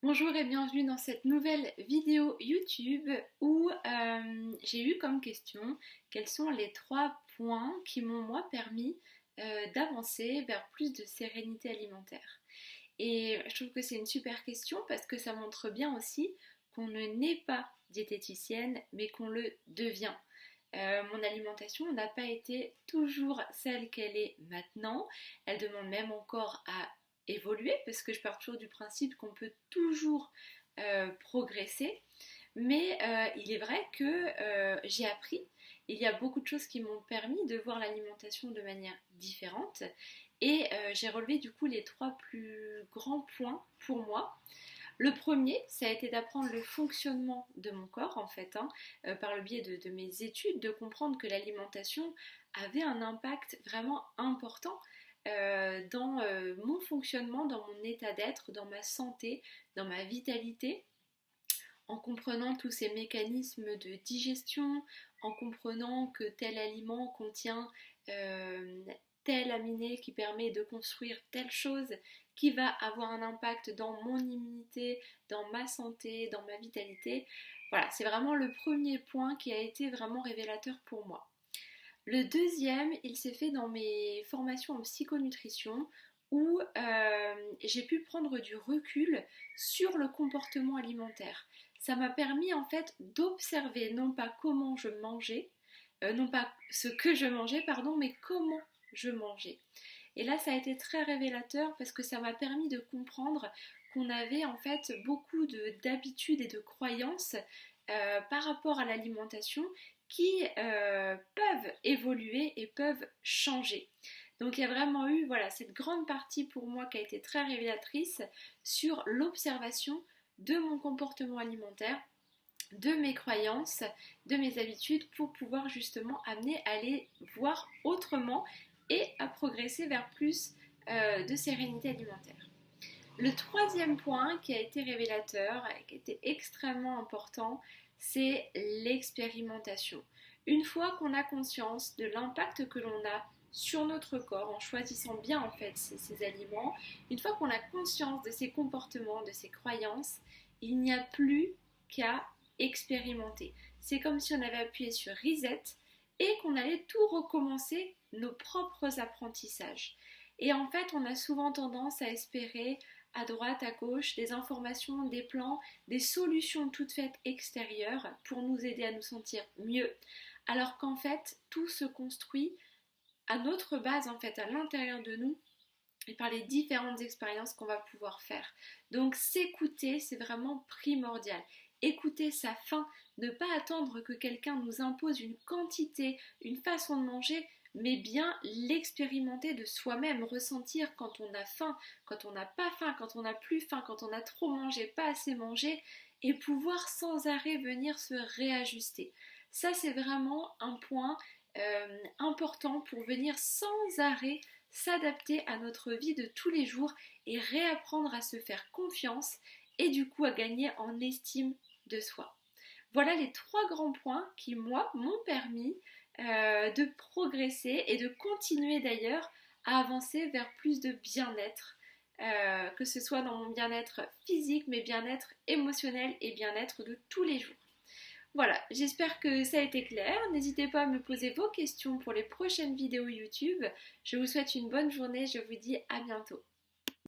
Bonjour et bienvenue dans cette nouvelle vidéo YouTube où j'ai eu comme question quels sont les 3 points qui m'ont moi permis d'avancer vers plus de sérénité alimentaire. Et je trouve que c'est une super question parce que ça montre bien aussi qu'on ne naît pas diététicienne mais qu'on le devient. Mon alimentation n'a pas été toujours celle qu'elle est maintenant. Elle demande même encore à évoluer parce que je pars toujours du principe qu'on peut toujours progresser. Mais il est vrai que j'ai appris. Il y a beaucoup de choses qui m'ont permis de voir l'alimentation de manière différente. Et j'ai relevé du coup les 3 plus grands points pour moi. Le premier, ça a été d'apprendre le fonctionnement de mon corps, en fait, par le biais de mes études, de comprendre que l'alimentation avait un impact vraiment important dans mon fonctionnement, dans mon état d'être, dans ma santé, dans ma vitalité, en comprenant tous ces mécanismes de digestion, en comprenant que tel aliment contient euh, tel aminé qui permet de construire telle chose qui va avoir un impact dans mon immunité, dans ma santé, dans ma vitalité. Voilà, c'est vraiment le premier point qui a été vraiment révélateur pour moi. Le deuxième, il s'est fait dans mes formations en psychonutrition où j'ai pu prendre du recul sur le comportement alimentaire. Ça m'a permis en fait d'observer non pas comment je mangeais, non pas ce que je mangeais, pardon, mais comment je mangeais. Et là, ça a été très révélateur parce que ça m'a permis de comprendre qu'on avait en fait beaucoup d'habitudes et de croyances par rapport à l'alimentation qui peuvent évoluer et peuvent changer. Donc il y a vraiment eu voilà, cette grande partie pour moi qui a été très révélatrice sur l'observation de mon comportement alimentaire, de mes croyances, de mes habitudes pour pouvoir justement amener à les voir autrement et à progresser vers plus de sérénité alimentaire. Le troisième point qui a été révélateur et qui a été extrêmement important, c'est l'expérimentation. Une fois qu'on a conscience de l'impact que l'on a sur notre corps en choisissant bien en fait ces aliments, une fois qu'on a conscience de ces comportements, de ces croyances, il n'y a plus qu'à expérimenter. C'est comme si on avait appuyé sur reset et qu'on allait tout recommencer nos propres apprentissages. Et en fait, on a souvent tendance à espérer à droite, à gauche, des informations, des plans, des solutions toutes faites extérieures pour nous aider à nous sentir mieux. Alors qu'en fait, tout se construit à notre base, en fait, à l'intérieur de nous et par les différentes expériences qu'on va pouvoir faire. Donc s'écouter, c'est vraiment primordial. Écouter sa faim, ne pas attendre que quelqu'un nous impose une quantité, une façon de manger, mais bien l'expérimenter de soi-même, ressentir quand on a faim, quand on n'a pas faim, quand on n'a plus faim, quand on a trop mangé, pas assez mangé, et pouvoir sans arrêt venir se réajuster. Ça, c'est vraiment un point important pour venir sans arrêt s'adapter à notre vie de tous les jours et réapprendre à se faire confiance et du coup à gagner en estime de soi. Voilà les 3 grands points qui, moi, m'ont permis de progresser et de continuer d'ailleurs à avancer vers plus de bien-être, que ce soit dans mon bien-être physique, mais bien-être émotionnel et bien-être de tous les jours. Voilà, j'espère que ça a été clair. N'hésitez pas à me poser vos questions pour les prochaines vidéos YouTube. Je vous souhaite une bonne journée, je vous dis à bientôt.